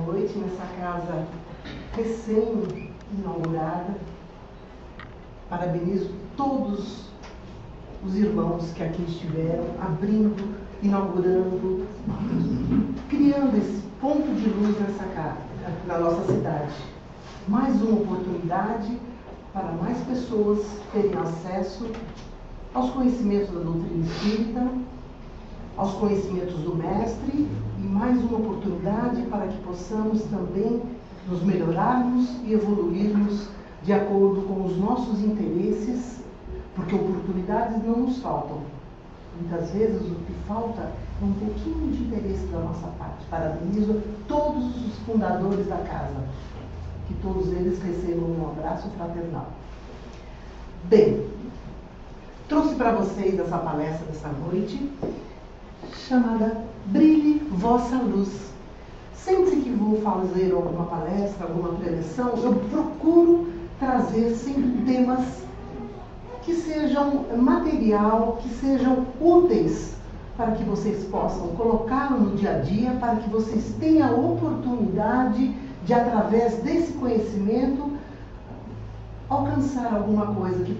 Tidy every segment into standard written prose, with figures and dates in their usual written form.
noite nessa casa recém-inaugurada. Parabenizo todos os irmãos que aqui estiveram, abrindo, inaugurando, criando esse ponto de luz nessa casa, na nossa cidade. Mais uma oportunidade para mais pessoas terem acesso aos conhecimentos da doutrina espírita, aos conhecimentos do Mestre, e mais uma oportunidade para que possamos também nos melhorarmos e evoluirmos de acordo com os nossos interesses, porque oportunidades não nos faltam. Muitas vezes o que falta é um pouquinho de interesse da nossa parte. Parabenizo todos os fundadores da casa, que todos eles recebam um abraço fraternal. Bem, trouxe para vocês essa palestra dessa noite, chamada Brilhe Vossa Luz. Sempre que vou fazer alguma palestra, alguma preleção, eu procuro trazer sempre temas que sejam material, que sejam úteis para que vocês possam colocá-lo no dia a dia, para que vocês tenham a oportunidade de, através desse conhecimento, alcançar alguma coisa que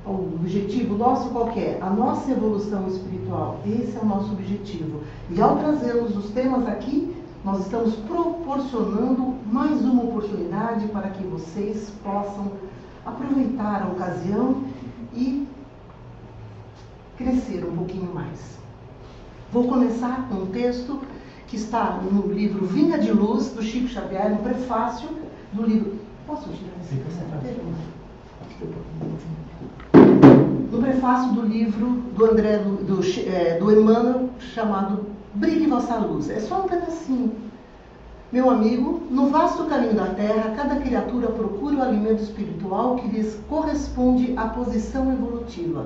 o objetivo nosso qualquer, a nossa evolução espiritual. Esse é o nosso objetivo. E ao trazermos os temas aqui, nós estamos proporcionando mais uma oportunidade para que vocês possam aproveitar a ocasião e crescer um pouquinho mais. Vou começar com um texto que está no livro Vinha de Luz, do Chico Xavier, no prefácio do livro... Posso tirar esse cadeira? No prefácio do livro do André, do Emmanuel, chamado Brilhe Vossa Luz. É só um pedacinho. Meu amigo, no vasto caminho da terra, cada criatura procura o alimento espiritual que lhes corresponde à posição evolutiva.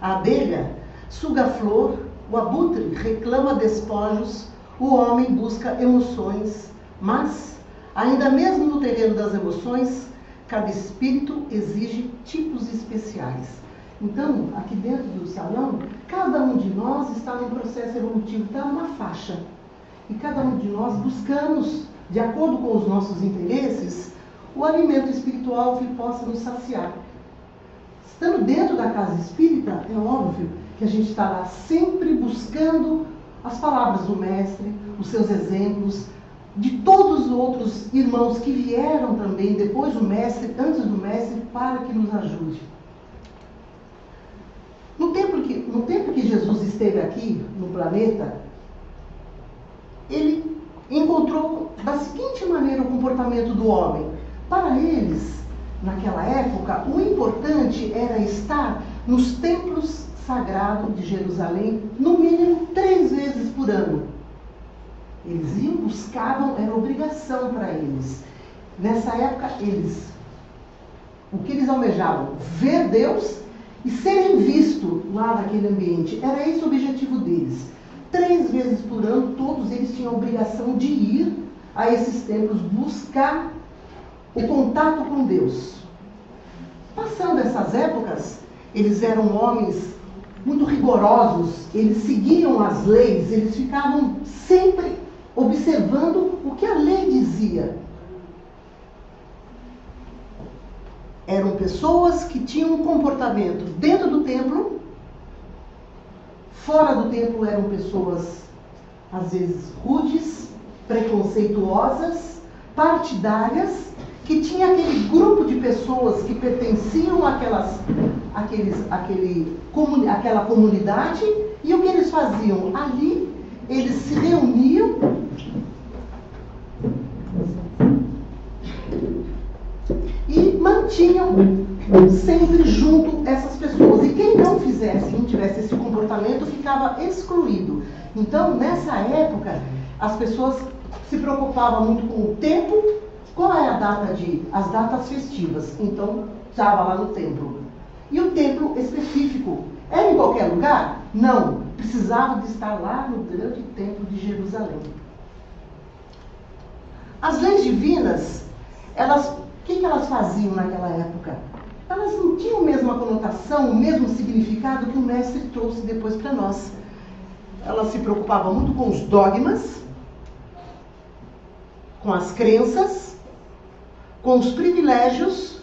A abelha suga a flor, o abutre reclama despojos, o homem busca emoções, mas, ainda mesmo no terreno das emoções, cada espírito exige tipos especiais. Então, aqui dentro do salão, cada um de nós está num processo evolutivo, está numa faixa. E cada um de nós buscamos, de acordo com os nossos interesses, o alimento espiritual que possa nos saciar. Estando dentro da casa espírita, é óbvio que a gente estará sempre buscando as palavras do Mestre, os seus exemplos, de todos os outros irmãos que vieram também depois do Mestre, antes do Mestre, para que nos ajude. No tempo que Jesus esteve aqui no planeta, ele encontrou da seguinte maneira o comportamento do homem. Para eles, naquela época, o importante era estar nos templos sagrados de Jerusalém, no mínimo 3 vezes por ano. Eles iam, buscavam, era obrigação para eles. Nessa época, o que eles almejavam? Ver Deus e serem vistos lá naquele ambiente. Era esse o objetivo deles. 3 vezes por ano, todos eles tinham a obrigação de ir a esses templos, buscar o contato com Deus. Passando essas épocas, eles eram homens muito rigorosos, eles seguiam as leis, eles ficavam sempre observando o que a lei dizia. Eram pessoas que tinham um comportamento dentro do templo. Fora do templo eram pessoas, às vezes, rudes, preconceituosas, partidárias, que tinha aquele grupo de pessoas que pertenciam àquela comunidade, e o que eles faziam? Ali, eles se reuniam e mantinham sempre junto essas pessoas. E quem não fizesse, não tivesse esse comportamento, ficava excluído. Então, nessa época, as pessoas se preocupavam muito com o tempo. Qual é a data as datas festivas? Então, estava lá no templo. E o templo específico era em qualquer lugar? Não. Precisava de estar lá no grande templo de Jerusalém. As leis divinas, o que elas faziam naquela época? Elas não tinham a mesma conotação, o mesmo significado que o Mestre trouxe depois para nós. Elas se preocupavam muito com os dogmas, com as crenças, com os privilégios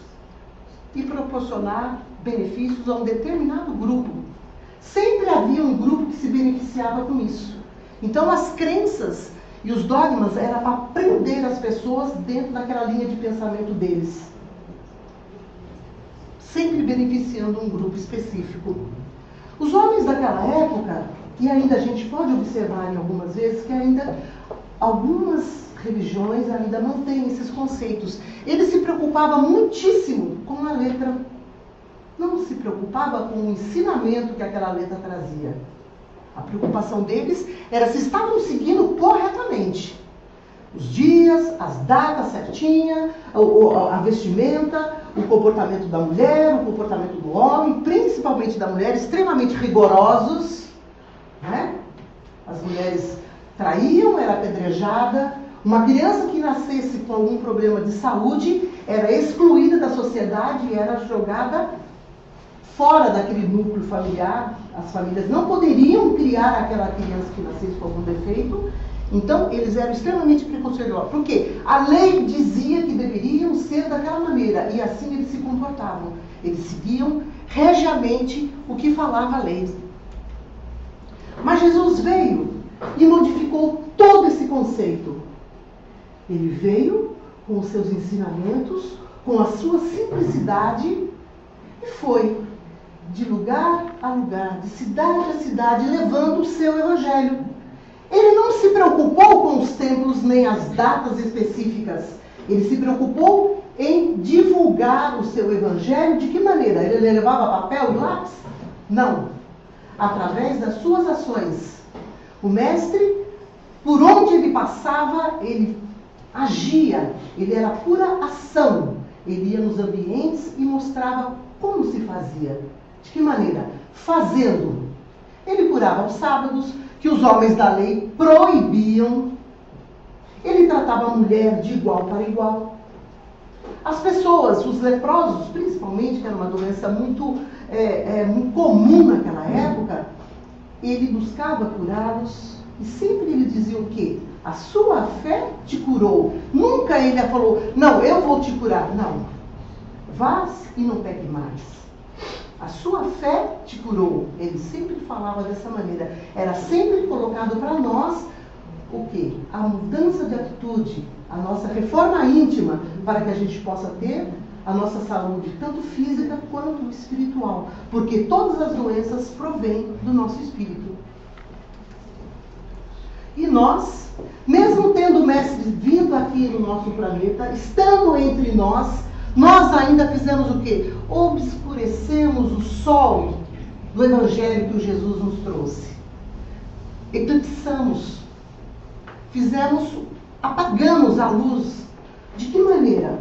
e proporcionar benefícios a um determinado grupo. Sempre havia um grupo que se beneficiava com isso. Então as crenças e os dogmas eram para prender as pessoas dentro daquela linha de pensamento deles. Sempre beneficiando um grupo específico. Os homens daquela época, e ainda a gente pode observar em algumas vezes, que ainda algumas religiões ainda mantêm esses conceitos. Ele se preocupava muitíssimo com a letra. Não se preocupava com o ensinamento que aquela letra trazia. A preocupação deles era se estavam seguindo corretamente. Os dias, as datas certinhas, a vestimenta, o comportamento da mulher, o comportamento do homem, principalmente da mulher, extremamente rigorosos. Né? As mulheres traíam, era apedrejada. Uma criança que nascesse com algum problema de saúde era excluída da sociedade e era jogada fora daquele núcleo familiar. As famílias não poderiam criar aquela criança que nascesse com algum defeito. Então, eles eram extremamente preconceituosos. Por quê? A lei dizia que deveriam ser daquela maneira, e assim eles se comportavam. Eles seguiam regiamente o que falava a lei. Mas Jesus veio e modificou todo esse conceito. Ele veio com os seus ensinamentos, com a sua simplicidade, e foi de lugar a lugar, de cidade a cidade, levando o seu evangelho. Ele não se preocupou com os templos nem as datas específicas. Ele se preocupou em divulgar o seu evangelho. De que maneira? Ele levava papel e lápis? Não. Através das suas ações. O mestre, por onde ele passava, ele agia. Ele era pura ação. Ele ia nos ambientes e mostrava como se fazia. De que maneira? Fazendo. Ele curava aos sábados, que os homens da lei proibiam. Ele tratava a mulher de igual para igual. As pessoas, os leprosos, principalmente, que era uma doença muito comum naquela época, ele buscava curá-los e sempre ele dizia o quê? A sua fé te curou. Nunca ele falou, não, eu vou te curar. Não. Vás e não pegue mais. A sua fé te curou. Ele sempre falava dessa maneira. Era sempre colocado para nós o quê? A mudança de atitude, a nossa reforma íntima, para que a gente possa ter a nossa saúde, tanto física quanto espiritual. Porque todas as doenças provêm do nosso espírito. E nós, mesmo tendo o Mestre vindo aqui no nosso planeta, estando entre nós ainda fizemos o quê? Obscurecemos o sol do Evangelho que o Jesus nos trouxe. Eclipsamos. Apagamos a luz. De que maneira?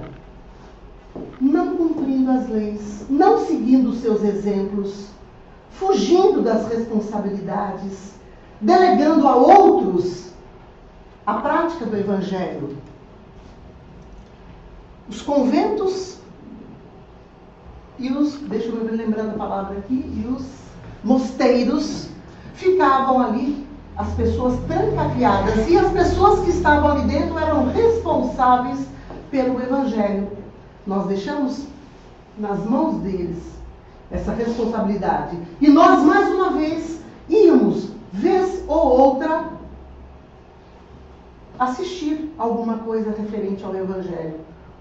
Não cumprindo as leis, não seguindo os seus exemplos, fugindo das responsabilidades, delegando a outros a prática do Evangelho. Os conventos e deixa eu me lembrar da palavra aqui, e os mosteiros ficavam ali, as pessoas trancafiadas, e as pessoas que estavam ali dentro eram responsáveis pelo Evangelho. Nós deixamos nas mãos deles essa responsabilidade. E nós, mais uma vez, íamos, vez ou outra, assistir alguma coisa referente ao Evangelho.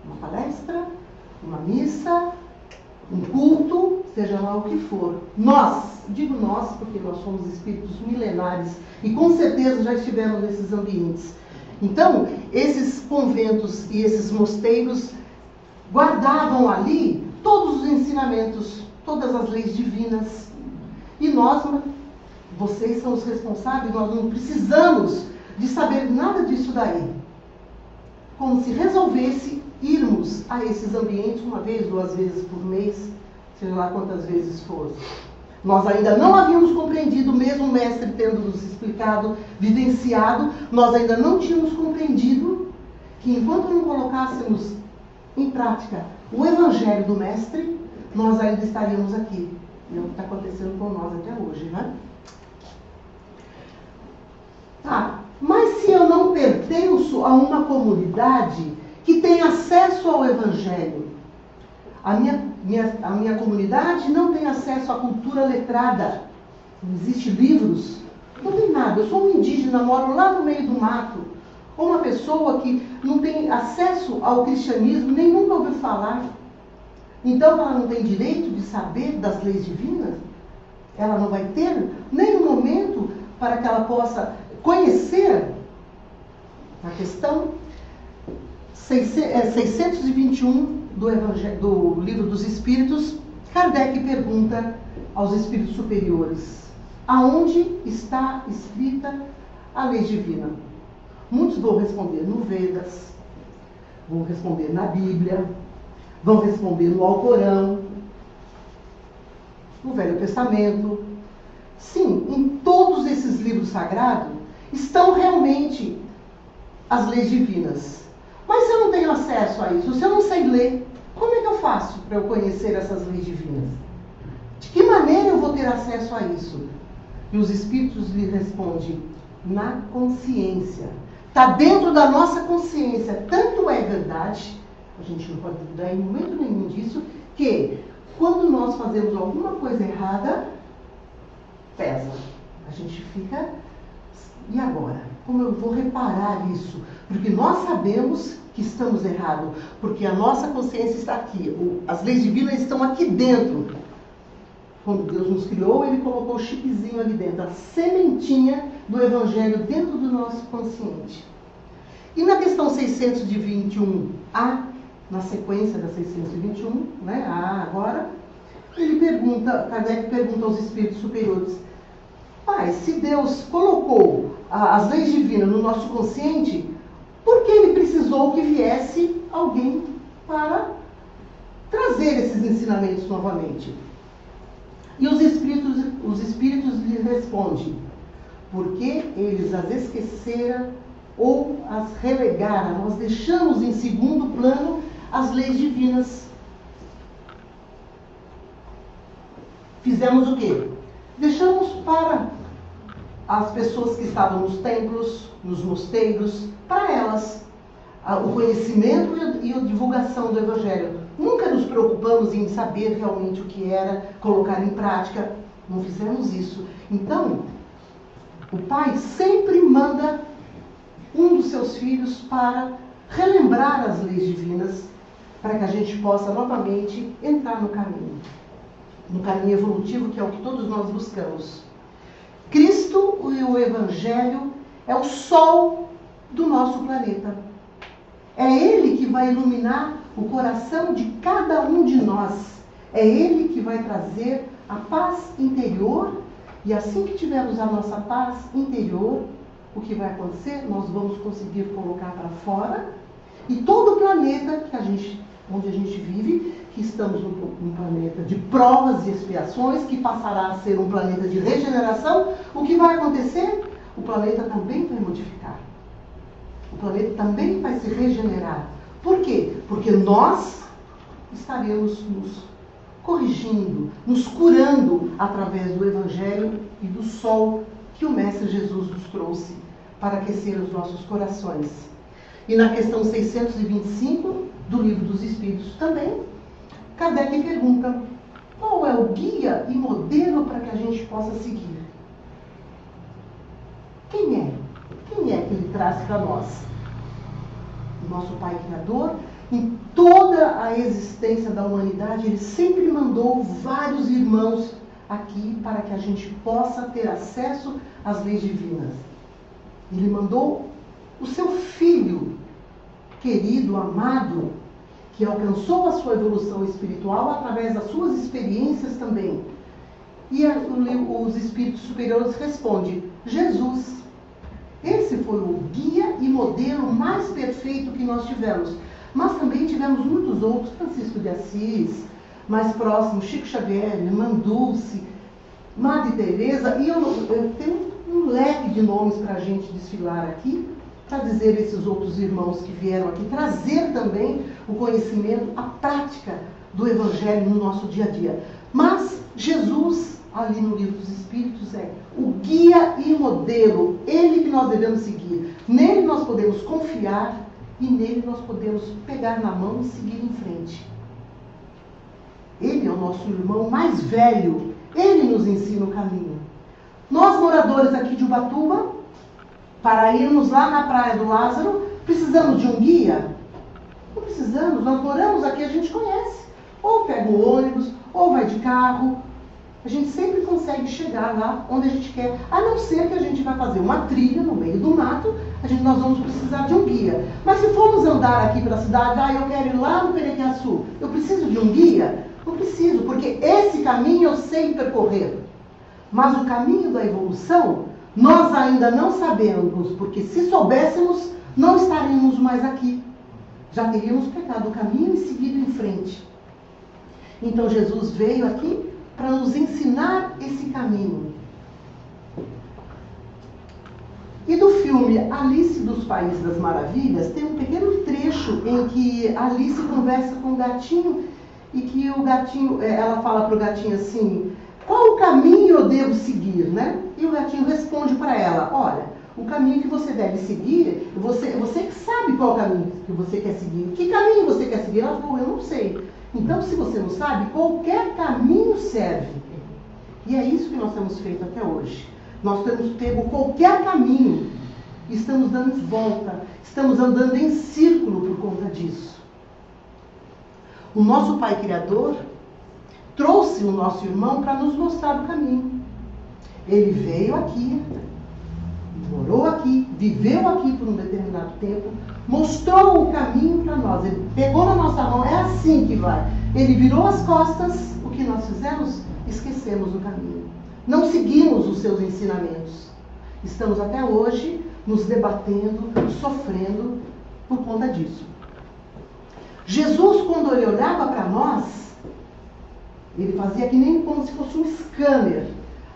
Uma palestra, uma missa, um culto, seja lá o que for. Nós, digo nós porque nós somos espíritos milenares e com certeza já estivemos nesses ambientes. Então, esses conventos e esses mosteiros guardavam ali todos os ensinamentos, todas as leis divinas. E nós, vocês são os responsáveis, nós não precisamos de saber nada disso daí. Como se resolvesse irmos a esses ambientes uma vez, 2 vezes por mês, seja lá quantas vezes fosse. Nós ainda não havíamos compreendido, mesmo o mestre tendo nos explicado, vivenciado, nós ainda não tínhamos compreendido que enquanto não colocássemos em prática o Evangelho do mestre, nós ainda estaríamos aqui. E é o que está acontecendo com nós até hoje, né? Mas se eu não pertenço a uma comunidade que tem acesso ao Evangelho, a minha comunidade não tem acesso à cultura letrada, não existe livros, não tem nada. Eu sou um indígena, moro lá no meio do mato, ou uma pessoa que não tem acesso ao cristianismo, nem nunca ouviu falar. Então ela não tem direito de saber das leis divinas? Ela não vai ter nenhum momento para que ela possa conhecer a questão 621 do Livro dos Espíritos. Kardec pergunta aos espíritos superiores: aonde está escrita a lei divina? Muitos vão responder no Vedas, vão responder na Bíblia, vão responder no Alcorão, no Velho Testamento. Sim, em todos esses livros sagrados estão realmente as leis divinas. Mas se eu não tenho acesso a isso, se eu não sei ler, como é que eu faço para eu conhecer essas leis divinas? De que maneira eu vou ter acesso a isso? E os espíritos lhe respondem: na consciência. Está dentro da nossa consciência. Tanto é verdade, a gente não pode duvidar em momento nenhum disso, que quando nós fazemos alguma coisa errada, pesa. A gente fica: e agora? Como eu vou reparar isso? Porque nós sabemos que estamos errados, porque a nossa consciência está aqui. As leis divinas estão aqui dentro. Quando Deus nos criou, Ele colocou o chipzinho ali dentro, a sementinha do Evangelho dentro do nosso consciente. E na questão 621A, na sequência da 621, né, A agora, Kardec pergunta aos espíritos superiores: Pai, se Deus colocou as leis divinas no nosso consciente, por que Ele precisou que viesse alguém para trazer esses ensinamentos novamente? E os espíritos lhe respondem: porque eles as esqueceram ou as relegaram. Nós deixamos em segundo plano as leis divinas. Fizemos o quê? Deixamos para as pessoas que estavam nos templos, nos mosteiros, para elas o conhecimento e a divulgação do Evangelho. Nunca nos preocupamos em saber realmente o que era, colocar em prática. Não fizemos isso. Então, o pai sempre manda um dos seus filhos para relembrar as leis divinas, para que a gente possa novamente entrar no caminho evolutivo, que é o que todos nós buscamos. Cristo e o Evangelho é o sol do nosso planeta. É Ele que vai iluminar o coração de cada um de nós. É Ele que vai trazer a paz interior. E assim que tivermos a nossa paz interior, o que vai acontecer? Nós vamos conseguir colocar para fora. E todo o planeta onde a gente vive, que estamos num planeta de provas e expiações, que passará a ser um planeta de regeneração, o que vai acontecer? O planeta também vai modificar. O planeta também vai se regenerar. Por quê? Porque nós estaremos nos corrigindo, nos curando através do Evangelho e do sol que o Mestre Jesus nos trouxe para aquecer os nossos corações. E na questão 625 do Livro dos Espíritos também, Kardec pergunta: qual é o guia e modelo para que a gente possa seguir? Quem é? Quem é que Ele traz para nós? O nosso Pai Criador. Em toda a existência da humanidade, Ele sempre mandou vários irmãos aqui para que a gente possa ter acesso às leis divinas. Ele mandou o seu Filho querido, amado, que alcançou a sua evolução espiritual através das suas experiências também. E os espíritos superiores respondem: Jesus. Esse foi o guia e modelo mais perfeito que nós tivemos. Mas também tivemos muitos outros: Francisco de Assis, mais próximo, Chico Xavier, Irmã Dulce, Madre Teresa, e eu tenho um leque de nomes para a gente desfilar aqui, para dizer esses outros irmãos que vieram aqui, trazer também o conhecimento, a prática do Evangelho no nosso dia a dia. Mas Jesus, ali no Livro dos Espíritos é o guia e modelo, ele que nós devemos seguir. Nele nós podemos confiar e nele nós podemos pegar na mão e seguir em frente. Ele é o nosso irmão mais velho, ele nos ensina o caminho. Nós, moradores aqui de Ubatuba, para irmos lá na Praia do Lázaro, precisamos de um guia? Não precisamos, nós moramos aqui, a gente conhece. Ou pega o ônibus, ou vai de carro. A gente sempre consegue chegar lá onde a gente quer, a não ser que a gente vai fazer uma trilha no meio do mato, nós vamos precisar de um guia. Mas se formos andar aqui pela cidade, eu quero ir lá no Perequiaçu, eu preciso de um guia? Não preciso, porque esse caminho eu sei percorrer. Mas o caminho da evolução, nós ainda não sabemos, porque se soubéssemos, não estaríamos mais aqui. Já teríamos pegado o caminho e seguido em frente. Então Jesus veio aqui para nos ensinar esse caminho. E do filme Alice dos Países das Maravilhas, tem um pequeno trecho em que Alice conversa com o gatinho e que o gatinho, ela fala para o gatinho assim, qual o caminho eu devo seguir, né? E o gatinho responde para ela, olha, o caminho que você deve seguir, você que sabe qual o caminho que você quer seguir. Que caminho você quer seguir? Ela falou, eu não sei. Então, se você não sabe, qualquer caminho serve. E é isso que nós temos feito até hoje. Nós temos pego qualquer caminho e estamos dando volta, estamos andando em círculo por conta disso. O nosso Pai Criador trouxe o nosso irmão para nos mostrar o caminho. Ele veio aqui, morou aqui, viveu aqui por um determinado tempo, mostrou o caminho para nós. Ele pegou na nossa mão, é assim que vai. Ele virou as costas, o que nós fizemos? Esquecemos o caminho. Não seguimos os seus ensinamentos. Estamos até hoje nos debatendo, sofrendo por conta disso. Jesus, quando ele olhava para nós, ele fazia que nem como se fosse um scanner,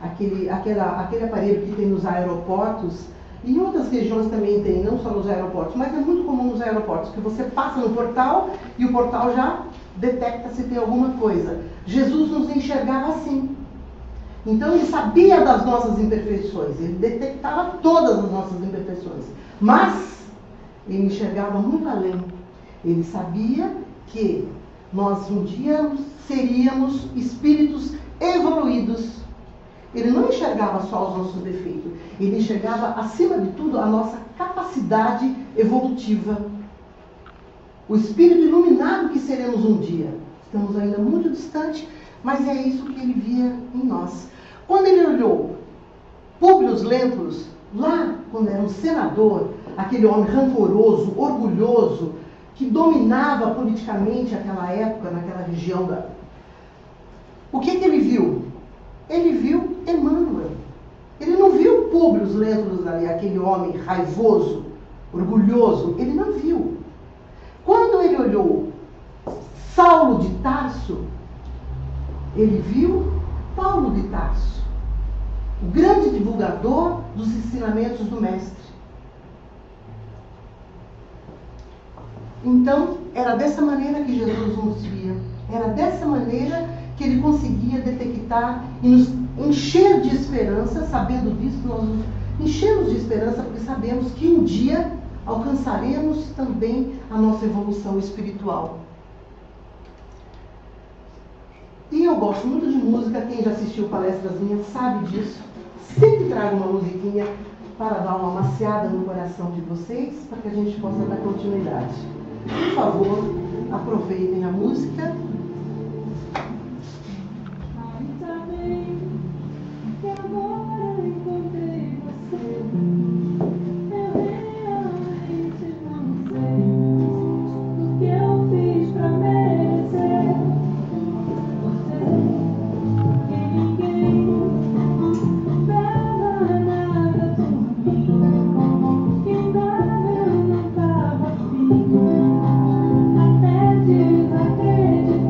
aquele aparelho que tem nos aeroportos, e em outras regiões também tem, não só nos aeroportos, mas é muito comum nos aeroportos, que você passa no portal e o portal já detecta se tem alguma coisa. Jesus nos enxergava assim. Então ele sabia das nossas imperfeições, ele detectava todas as nossas imperfeições, mas ele enxergava muito além. Ele sabia que nós um dia seríamos espíritos evoluídos. Ele não enxergava só os nossos defeitos, ele enxergava acima de tudo a nossa capacidade evolutiva. O espírito iluminado que seremos um dia. Estamos ainda muito distante, mas é isso que ele via em nós. Quando ele olhou Públio Lentulus, lá quando era um senador, aquele homem rancoroso, orgulhoso, que dominava politicamente aquela época, naquela região O que ele viu? Ele viu Emmanuel. Ele não viu Públio Lentulus ali, aquele homem raivoso, orgulhoso. Ele não viu. Quando ele olhou Saulo de Tarso, ele viu Paulo de Tarso, o grande divulgador dos ensinamentos do Mestre. Então, era dessa maneira que Jesus nos via. Era dessa maneira que ele conseguia detectar e nos encher de esperança. Sabendo disso, nós nos enchemos de esperança porque sabemos que um dia alcançaremos também a nossa evolução espiritual. E eu gosto muito de música, quem já assistiu palestras minhas sabe disso. Sempre trago uma musiquinha para dar uma maciada no coração de vocês, para que a gente possa dar continuidade. Por favor, aproveitem a música. Ainda bem que agora encontrei você. Eu realmente não sei o que eu fiz pra merecer você. Que ninguém dava nada por mim. Que engano eu não tava afim. Até desacreditar.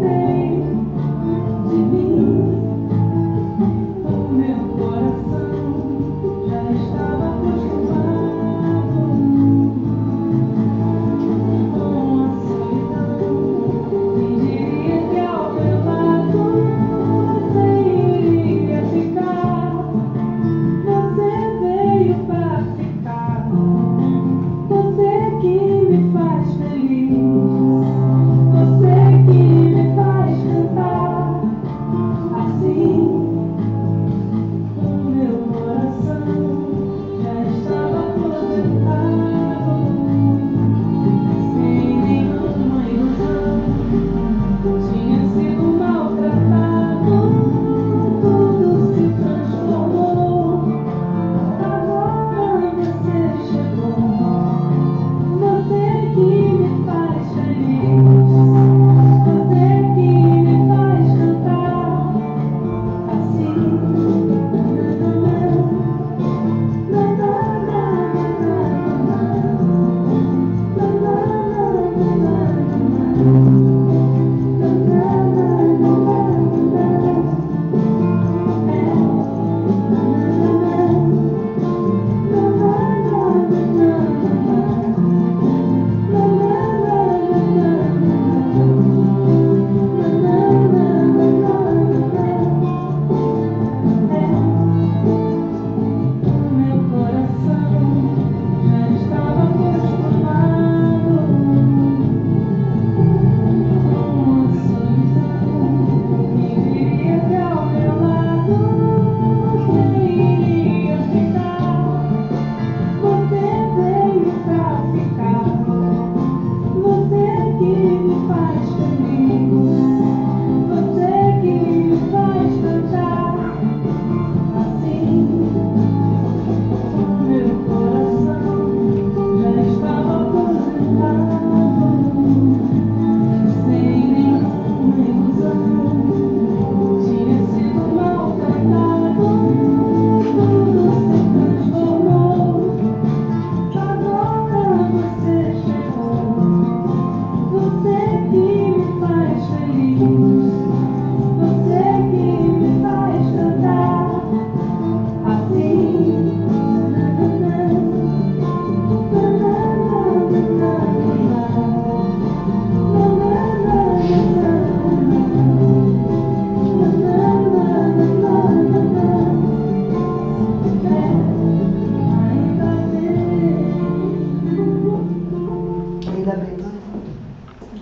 Ainda bem,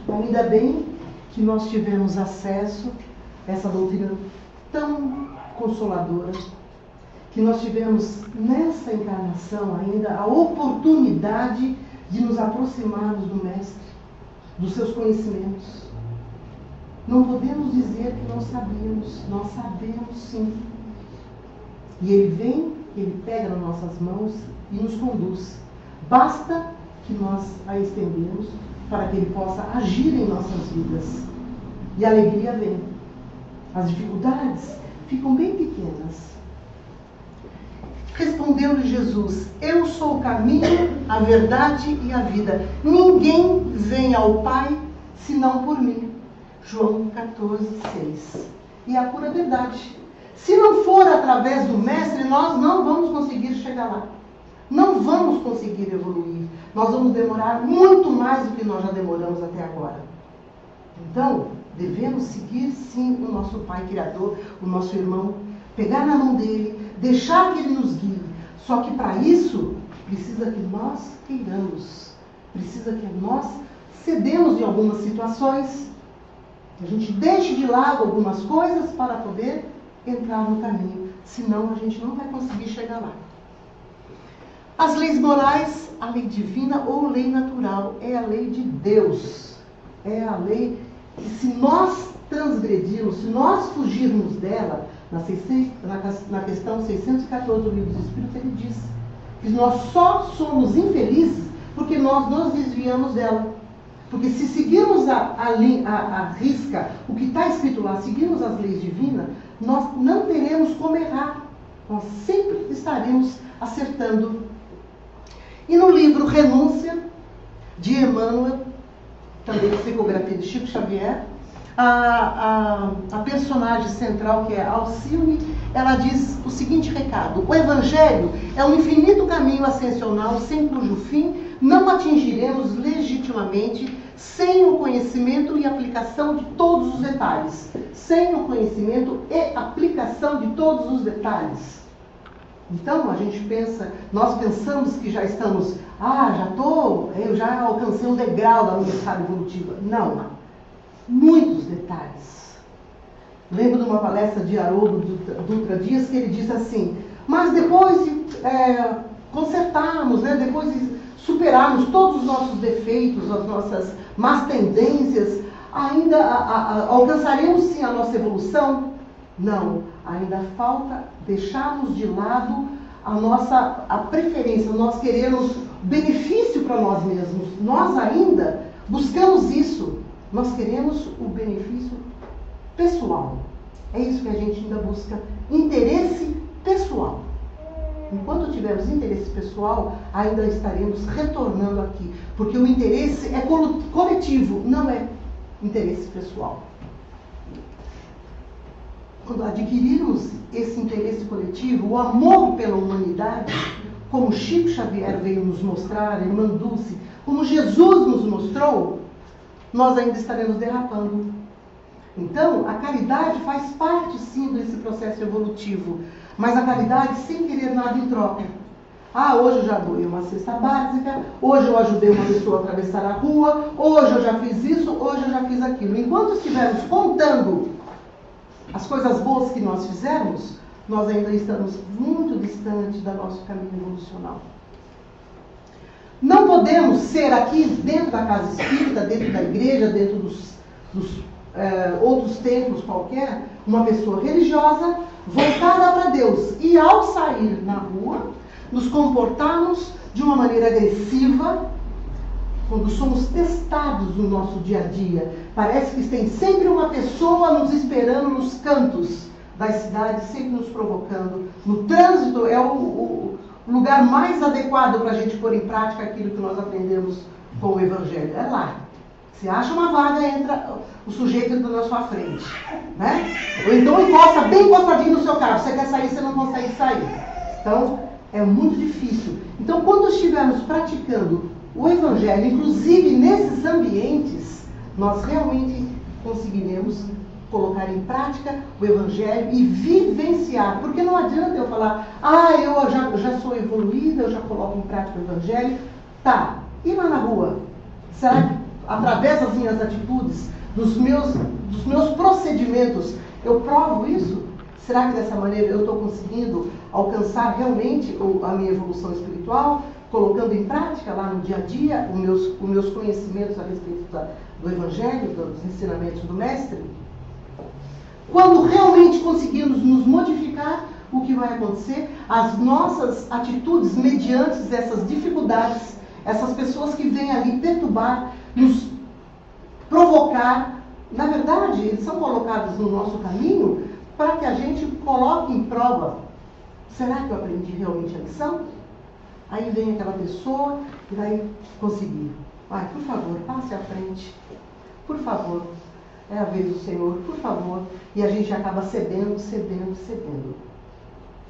ainda bem que nós tivemos acesso a essa doutrina tão consoladora, que nós tivemos nessa encarnação ainda a oportunidade de nos aproximarmos do Mestre, dos seus conhecimentos. Não podemos dizer que não sabíamos, nós sabemos sim. E Ele vem, Ele pega nas nossas mãos e nos conduz. Basta que nós a estendemos para que Ele possa agir em nossas vidas. E a alegria vem. As dificuldades ficam bem pequenas. Respondeu-lhe Jesus: eu sou o caminho, a verdade e a vida. Ninguém vem ao Pai senão por mim. João 14:6. E é a pura verdade. Se não for através do Mestre, nós não vamos conseguir chegar lá. Não vamos conseguir evoluir. Nós vamos demorar muito mais do que nós já demoramos até agora. Então, devemos seguir sim o nosso Pai Criador, o nosso irmão, pegar na mão dele, deixar que ele nos guie. Só que para isso, precisa que nós queiramos. Precisa que nós cedemos em algumas situações, que a gente deixe de lado algumas coisas para poder entrar no caminho. Senão a gente não vai conseguir chegar lá. As leis morais, a lei divina ou lei natural, é a lei de Deus. É a lei que, se nós transgredirmos, se nós fugirmos dela, na questão 614 do Livro dos Espíritos, ele diz que nós só somos infelizes porque nós nos desviamos dela. Porque se seguirmos a risca o que está escrito lá, seguirmos as leis divinas, nós não teremos como errar. Nós sempre estaremos acertando. E no livro Renúncia, de Emmanuel, também psicografia de Chico Xavier, a personagem central, que é Alcione, ela diz o seguinte recado: o Evangelho é um infinito caminho ascensional sem cujo fim não atingiremos legitimamente sem o conhecimento e aplicação de todos os detalhes. Sem o conhecimento e aplicação de todos os detalhes. Então, a gente pensa, nós pensamos que já estamos, eu já alcancei um degrau da minha escala evolutiva. Não, muitos detalhes. Lembro de uma palestra de Haroldo Dutra Dias, que ele diz assim: mas depois de consertarmos, depois de superarmos todos os nossos defeitos, as nossas más tendências, ainda alcançaremos sim a nossa evolução? Não, ainda falta deixarmos de lado a preferência, nós queremos benefício para nós mesmos. Nós ainda buscamos isso, nós queremos o benefício pessoal. É isso que a gente ainda busca, interesse pessoal. Enquanto tivermos interesse pessoal, ainda estaremos retornando aqui, porque o interesse é coletivo, não é interesse pessoal. Quando adquirirmos esse interesse coletivo, o amor pela humanidade, como Chico Xavier veio nos mostrar, Irmã Dulce, como Jesus nos mostrou, nós ainda estaremos derrapando. Então, a caridade faz parte sim desse processo evolutivo, mas a caridade sem querer nada em troca. Hoje eu já doei uma cesta básica, hoje eu ajudei uma pessoa a atravessar a rua, hoje eu já fiz isso, hoje eu já fiz aquilo. Enquanto estivermos contando as coisas boas que nós fizermos, nós ainda estamos muito distantes do nosso caminho evolucional. Não podemos ser aqui dentro da casa espírita, dentro da igreja, dentro dos outros templos qualquer, uma pessoa religiosa voltada para Deus. E ao sair na rua, nos comportarmos de uma maneira agressiva, quando somos testados no nosso dia a dia. Parece que tem sempre uma pessoa nos esperando nos cantos das cidades, sempre nos provocando. No trânsito é o lugar mais adequado para a gente pôr em prática aquilo que nós aprendemos com o Evangelho. É lá. Você acha uma vaga, entra o sujeito entra na sua frente. Ou então encosta bem encostadinho no seu carro. Você quer sair, você não consegue sair. Então, é muito difícil. Então, quando estivermos praticando o Evangelho, inclusive nesses ambientes, nós realmente conseguiremos colocar em prática o Evangelho e vivenciar. Porque não adianta eu falar, eu já sou evoluída, eu já coloco em prática o Evangelho. Tá, e lá na rua? Será que através das minhas atitudes, dos meus procedimentos, eu provo isso? Será que dessa maneira eu estou conseguindo alcançar realmente a minha evolução espiritual, colocando em prática lá no dia a dia os meus conhecimentos a respeito do Evangelho, dos ensinamentos do Mestre? Quando realmente conseguirmos nos modificar, o que vai acontecer? As nossas atitudes mediante essas dificuldades, essas pessoas que vêm ali perturbar, nos provocar, na verdade, eles são colocados no nosso caminho para que a gente coloque em prova. Será que eu aprendi realmente a lição? Aí vem aquela pessoa que vai conseguir. Ai, por favor, passe à frente. Por favor, é a vez do Senhor, por favor. E a gente acaba cedendo.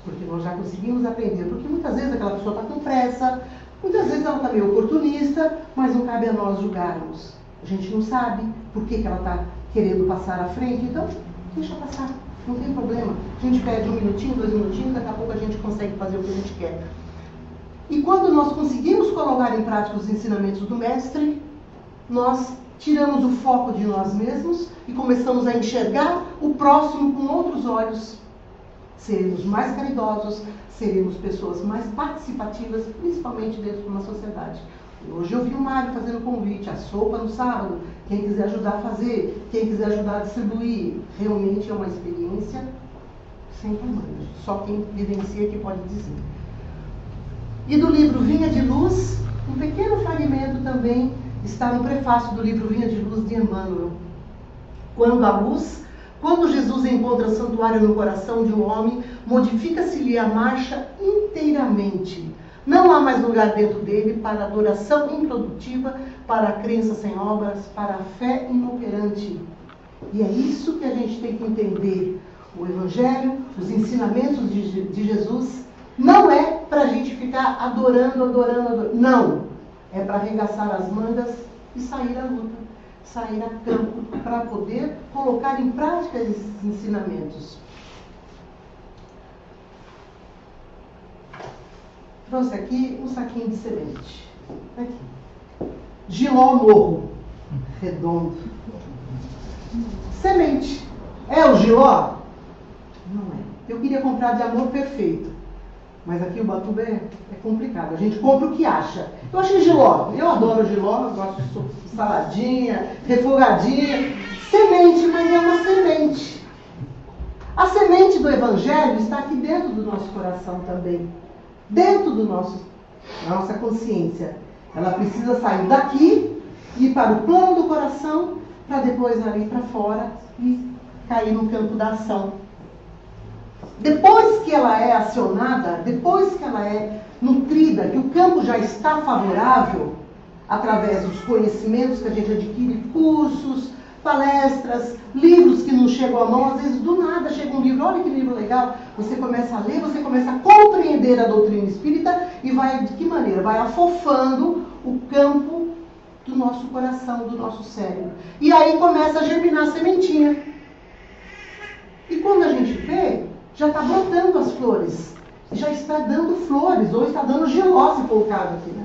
Porque nós já conseguimos aprender. Porque muitas vezes aquela pessoa está com pressa, muitas vezes ela está meio oportunista, mas não cabe a nós julgarmos. A gente não sabe por que ela está querendo passar à frente, então deixa passar, não tem problema. A gente perde 1 minutinho, 2 minutinhos, daqui a pouco a gente consegue fazer o que a gente quer. E quando nós conseguimos colocar em prática os ensinamentos do Mestre, nós tiramos o foco de nós mesmos e começamos a enxergar o próximo com outros olhos. Seremos mais caridosos, seremos pessoas mais participativas, principalmente dentro de uma sociedade. Hoje eu vi o Mário fazendo convite, a sopa no sábado, quem quiser ajudar a fazer, quem quiser ajudar a distribuir. Realmente é uma experiência sem tamanho. Só quem vivencia que pode dizer. E do livro Vinha de Luz, um pequeno fragmento também está no prefácio do livro Vinha de Luz de Emmanuel. Quando Jesus encontra santuário no coração de um homem, modifica-se-lhe a marcha inteiramente. Não há mais lugar dentro dele para a adoração improdutiva, para a crença sem obras, para a fé inoperante. E é isso que a gente tem que entender. O Evangelho, os ensinamentos de Jesus, não é para a gente ficar adorando. Não. É para arregaçar as mangas e sair à luta, sair a campo, para poder colocar em prática esses ensinamentos. Trouxe aqui um saquinho de semente. Aqui. Giló morro. Redondo. Semente. É o giló? Não é. Eu queria comprar de amor perfeito. Mas aqui o Ubatuba é complicado. A gente compra o que acha. Eu achei giló. Eu adoro giló. Eu gosto de saladinha, refogadinha. Semente, mas é uma semente. A semente do Evangelho está aqui dentro do nosso coração também. Dentro da nossa consciência. Ela precisa sair daqui, ir para o plano do coração, para depois ir para fora e cair no campo da ação. Depois que ela é acionada, depois que ela é nutrida, que o campo já está favorável, através dos conhecimentos que a gente adquire, cursos, palestras, livros que não chegam à mão, às vezes do nada chega um livro, olha que livro legal, você começa a ler, você começa a compreender a doutrina espírita e vai, de que maneira? Vai afofando o campo do nosso coração, do nosso cérebro. E aí começa a germinar a sementinha. E quando a gente vê, já está brotando as flores, já está dando flores, ou está dando giló, se for o caso aqui, né?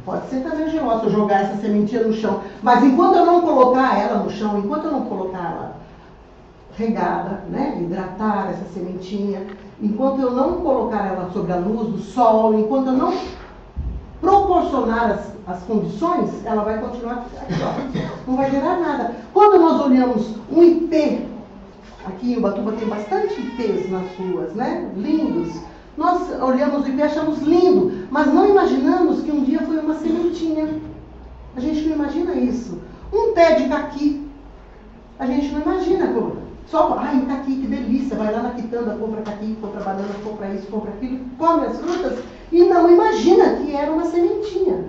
Pode ser também giló, se eu jogar essa sementinha no chão. Mas enquanto eu não colocar ela no chão, enquanto eu não colocar ela regada, né? Hidratar essa sementinha, enquanto eu não colocar ela sobre a luz do sol, enquanto eu não proporcionar as condições, ela vai continuar aqui, ó. Não vai gerar nada. Quando nós olhamos um ipê, aqui em Ubatuba tem bastante ipês nas ruas, né? Lindos. Nós olhamos o ipê e achamos lindo, mas não imaginamos que um dia foi uma sementinha. A gente não imagina isso. Um pé de caqui, a gente não imagina como. Só, ai, caqui, que delícia, vai lá na quitanda, compra caqui, compra banana, compra isso, compra aquilo, come as frutas e não imagina que era uma sementinha.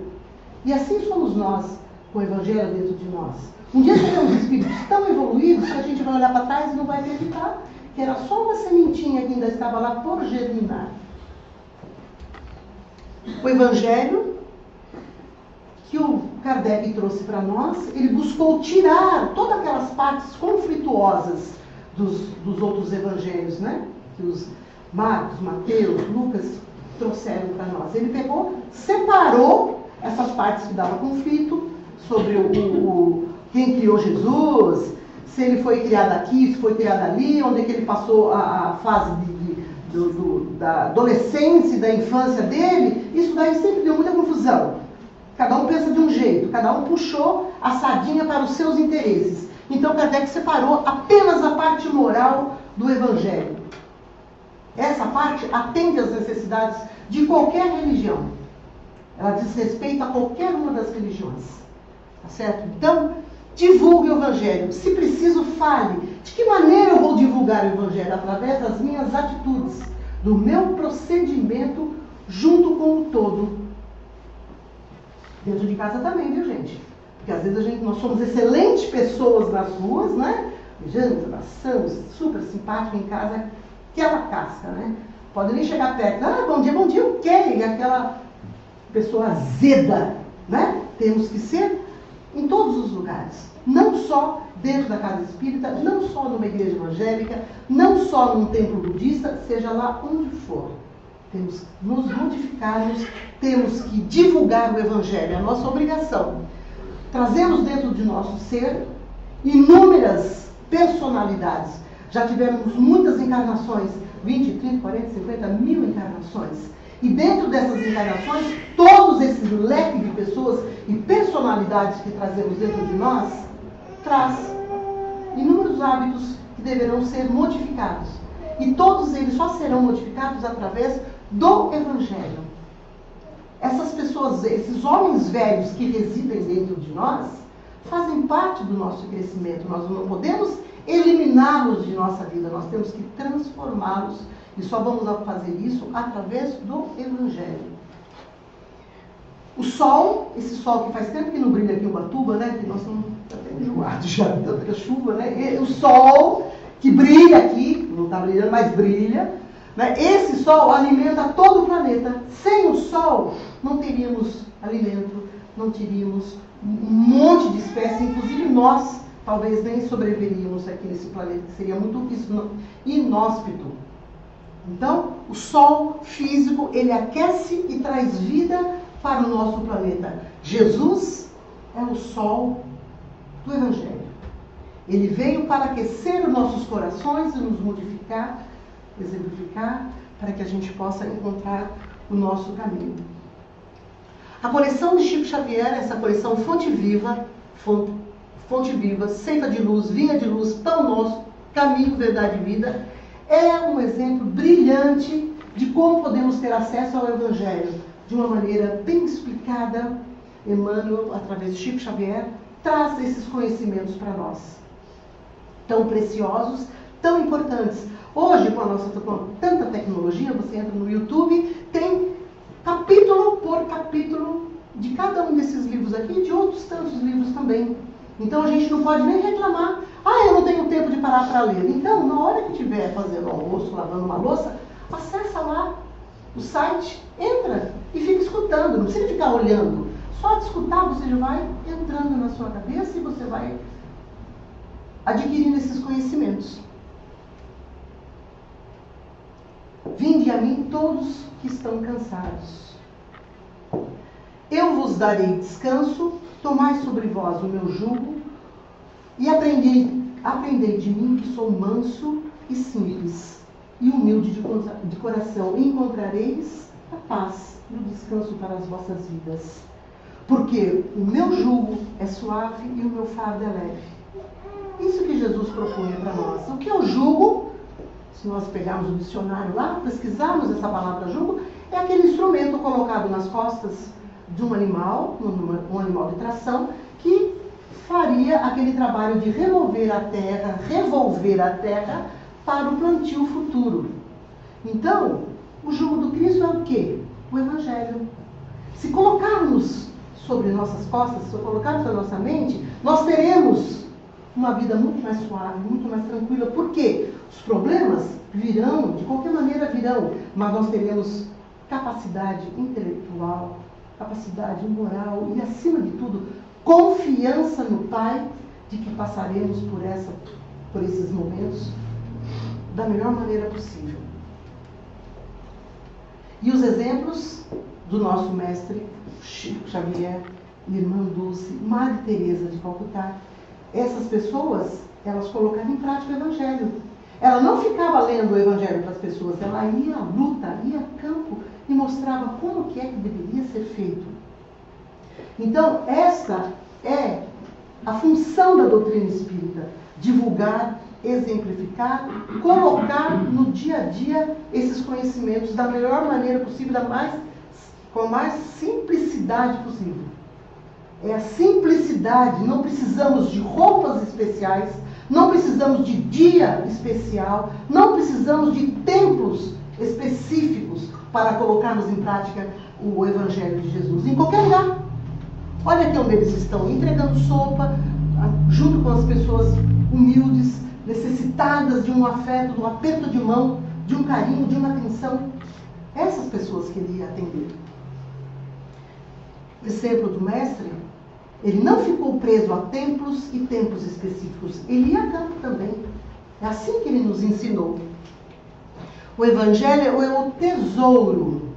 E assim somos nós, com o Evangelho dentro de nós. Um dia seremos espíritos tão evoluídos que a gente vai olhar para trás e não vai acreditar que era só uma sementinha que ainda estava lá por germinar. O Evangelho que o Kardec trouxe para nós, ele buscou tirar todas aquelas partes conflituosas dos outros evangelhos, né? Que os Marcos, Mateus, Lucas trouxeram para nós. Ele pegou, separou essas partes que davam conflito, sobre quem criou Jesus, se ele foi criado aqui, se foi criado ali, onde é que ele passou a fase da adolescência e da infância dele. Isso daí sempre deu muita confusão. Cada um pensa de um jeito, cada um puxou a sardinha para os seus interesses. Então Kardec separou apenas a parte moral do Evangelho. Essa parte atende às necessidades de qualquer religião. Ela diz respeito a qualquer uma das religiões. Tá certo? Então, divulgue o Evangelho. Se preciso, fale. De que maneira eu vou divulgar o Evangelho? Através das minhas atitudes, do meu procedimento junto com o todo. Dentro de casa também, viu, gente? Porque às vezes nós somos excelentes pessoas nas ruas, né? Beijamos, abraçamos, super simpático em casa, aquela casca, né? Pode nem chegar perto. Ah, bom dia, o quê? E aquela pessoa azeda, né? Temos que ser em todos os lugares. Não só dentro da casa espírita, não só numa igreja evangélica, não só num templo budista, seja lá onde for. Temos que nos modificarmos, temos que divulgar o Evangelho, é a nossa obrigação. Trazemos dentro de nosso ser inúmeras personalidades. Já tivemos muitas encarnações, 20, 30, 40, 50, 1000 encarnações. E dentro dessas encarnações, todos esses leque de pessoas e personalidades que trazemos dentro de nós, traz inúmeros hábitos que deverão ser modificados. E todos eles só serão modificados através do Evangelho. Essas pessoas, esses homens velhos que residem dentro de nós, fazem parte do nosso crescimento. Nós não podemos eliminá-los de nossa vida, nós temos que transformá-los. E só vamos fazer isso através do Evangelho. O sol, esse sol que faz tempo que não brilha aqui em Ubatuba, né? Que nós estamos até enjoados já de tanta chuva, né? O sol que brilha aqui, não está brilhando, mas brilha, né? Esse sol alimenta todo o planeta. Sem o sol, não teríamos alimento, não teríamos um monte de espécies, inclusive nós, talvez nem sobreviveríamos aqui nesse planeta, que seria muito inóspito. Então, o sol físico, ele aquece e traz vida para o nosso planeta. Jesus é o sol do Evangelho. Ele veio para aquecer os nossos corações e nos modificar, exemplificar, para que a gente possa encontrar o nosso caminho. A coleção de Chico Xavier, essa coleção Fonte Viva, Seiva de Luz, Vinha de Luz, Pão Nosso, Caminho, Verdade e Vida, é um exemplo brilhante de como podemos ter acesso ao Evangelho de uma maneira bem explicada. Emmanuel, através de Chico Xavier, traz esses conhecimentos para nós, tão preciosos, tão importantes. Hoje, com tanta tecnologia, você entra no YouTube, tem capítulo por capítulo de cada um desses livros aqui e de outros tantos livros também. Então a gente não pode nem reclamar. Ah, eu não tenho tempo de parar para ler. Então, na hora que estiver fazendo almoço, lavando uma louça, acessa lá o site, entra e fica escutando. Não precisa ficar olhando. Só de escutar você já vai entrando na sua cabeça e você vai adquirindo esses conhecimentos. Vinde a mim todos que estão cansados. Eu vos darei descanso, tomai sobre vós o meu jugo e aprendei de mim que sou manso e simples e humilde de coração, e encontrareis a paz e o descanso para as vossas vidas. Porque o meu jugo é suave e o meu fardo é leve. Isso que Jesus propunha para nós. O que é o jugo? Se nós pegarmos o dicionário lá, pesquisarmos essa palavra jugo, é aquele instrumento colocado nas costas de um animal, um animal de tração, que faria aquele trabalho de revolver a terra para o plantio futuro. Então, o jugo do Cristo é o quê? O Evangelho. Se colocarmos sobre nossas costas, se colocarmos na nossa mente, nós teremos uma vida muito mais suave, muito mais tranquila. Por quê? Os problemas virão, de qualquer maneira virão, mas nós teremos capacidade intelectual, capacidade moral e, acima de tudo, confiança no Pai de que passaremos por esses momentos da melhor maneira possível. E os exemplos do nosso mestre Chico Xavier Irmã Dulce, Madre Teresa de Calcutá. Essas pessoas, elas colocaram em prática o Evangelho. Ela não ficava lendo o Evangelho para as pessoas, ela ia à luta, ia a campo e mostrava como que é que deveria ser feito. Então, esta é a função da doutrina espírita: divulgar, exemplificar, colocar no dia a dia esses conhecimentos da melhor maneira possível, com a mais simplicidade possível. É a simplicidade, não precisamos de roupas especiais, não precisamos de dia especial, não precisamos de templos específicos para colocarmos em prática o Evangelho de Jesus. Em qualquer lugar. Olha aqui onde eles estão, entregando sopa, junto com as pessoas humildes, necessitadas de um afeto, de um aperto de mão, de um carinho, de uma atenção. Essas pessoas que ele ia atender. O exemplo do Mestre, ele não ficou preso a templos e tempos específicos. Ele ia a campo também. É assim que ele nos ensinou. O Evangelho é o tesouro.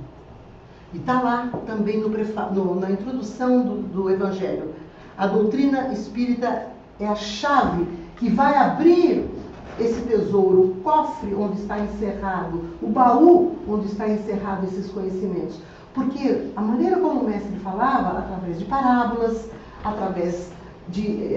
E está lá também na introdução do Evangelho. A doutrina espírita é a chave que vai abrir esse tesouro, o cofre onde está encerrado, o baú onde está encerrado esses conhecimentos. Porque a maneira como o Mestre falava, através de parábolas, através de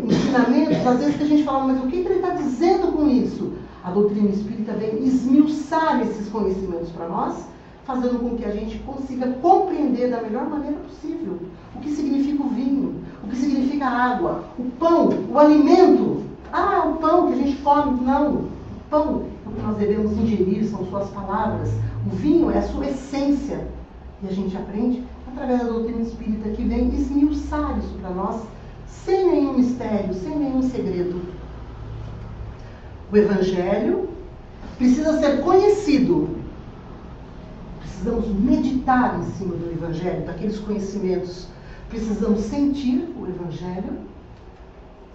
ensinamentos, às vezes que a gente fala, mas o que ele está dizendo com isso? A doutrina espírita vem esmiuçar esses conhecimentos para nós, fazendo com que a gente consiga compreender da melhor maneira possível o que significa o vinho, o que significa a água, o pão, o alimento. Ah, o pão que a gente come. Não, o pão é o que nós devemos ingerir, são suas palavras. O vinho é a sua essência. E a gente aprende através da doutrina espírita, que vem esmiuçar isso para nós, sem nenhum mistério, sem nenhum segredo. O Evangelho precisa ser conhecido. Precisamos meditar em cima do Evangelho, daqueles conhecimentos. Precisamos sentir o Evangelho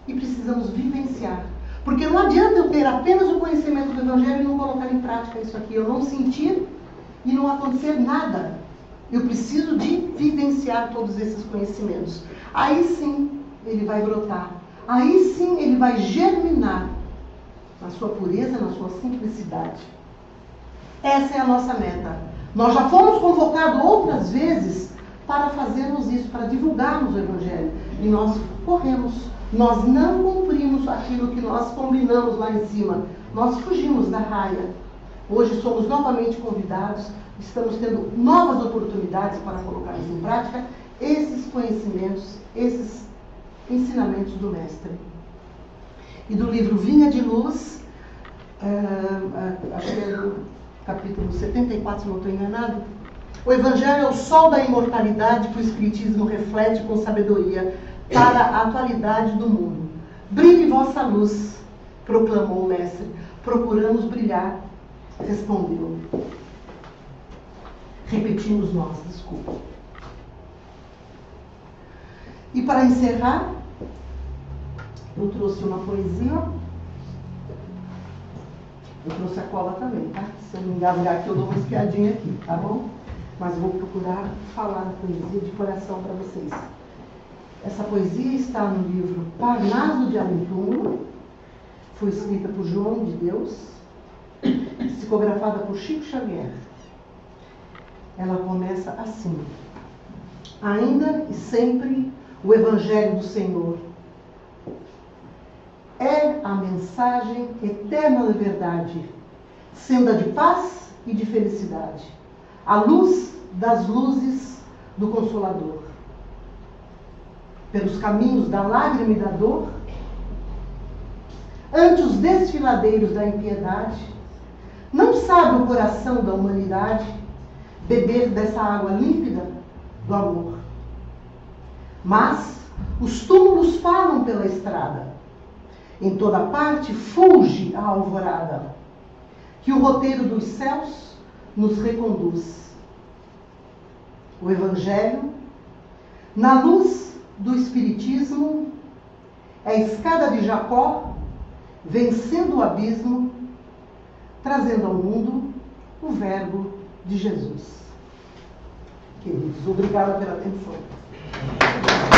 e precisamos vivenciar. Porque não adianta eu ter apenas o conhecimento do Evangelho e não colocar em prática isso aqui. Eu não sentir e não acontecer nada. Eu preciso de vivenciar todos esses conhecimentos. Aí sim ele vai brotar. Aí sim ele vai germinar na sua pureza, na sua simplicidade. Essa é a nossa meta. Nós já fomos convocados outras vezes para fazermos isso, para divulgarmos o Evangelho. E nós corremos. Nós não cumprimos aquilo que nós combinamos lá em cima. Nós fugimos da raia. Hoje somos novamente convidados. Estamos tendo novas oportunidades para colocarmos em prática esses conhecimentos, esses ensinamentos do Mestre. E do livro Vinha de Luz, acho que é do capítulo 74, se não estou enganado, o Evangelho é o sol da imortalidade que o Espiritismo reflete com sabedoria para a atualidade do mundo. Brilhe vossa luz, proclamou o Mestre. Procuramos brilhar, respondeu. Repetimos nós, desculpa. E para encerrar, eu trouxe uma poesia. Eu trouxe a cola também, tá? Se eu me engasgar aqui, eu dou uma espiadinha aqui, tá bom? Mas vou procurar falar a poesia de coração para vocês. Essa poesia está no livro Parnaso de Além Túmulo. Foi escrita por João de Deus, psicografada por Chico Xavier. Ela começa assim: ainda e sempre o Evangelho do Senhor é a mensagem eterna da verdade, senda de paz e de felicidade, a luz das luzes do Consolador. Pelos caminhos da lágrima e da dor, ante os desfiladeiros da impiedade, não sabe o coração da humanidade beber dessa água límpida do amor. Mas os túmulos falam pela estrada. Em toda parte fulge a alvorada, que o roteiro dos céus nos reconduz. O Evangelho, na luz do Espiritismo, é a escada de Jacó, vencendo o abismo, trazendo ao mundo o Verbo de Jesus. Queridos, obrigada pela atenção. Obrigada.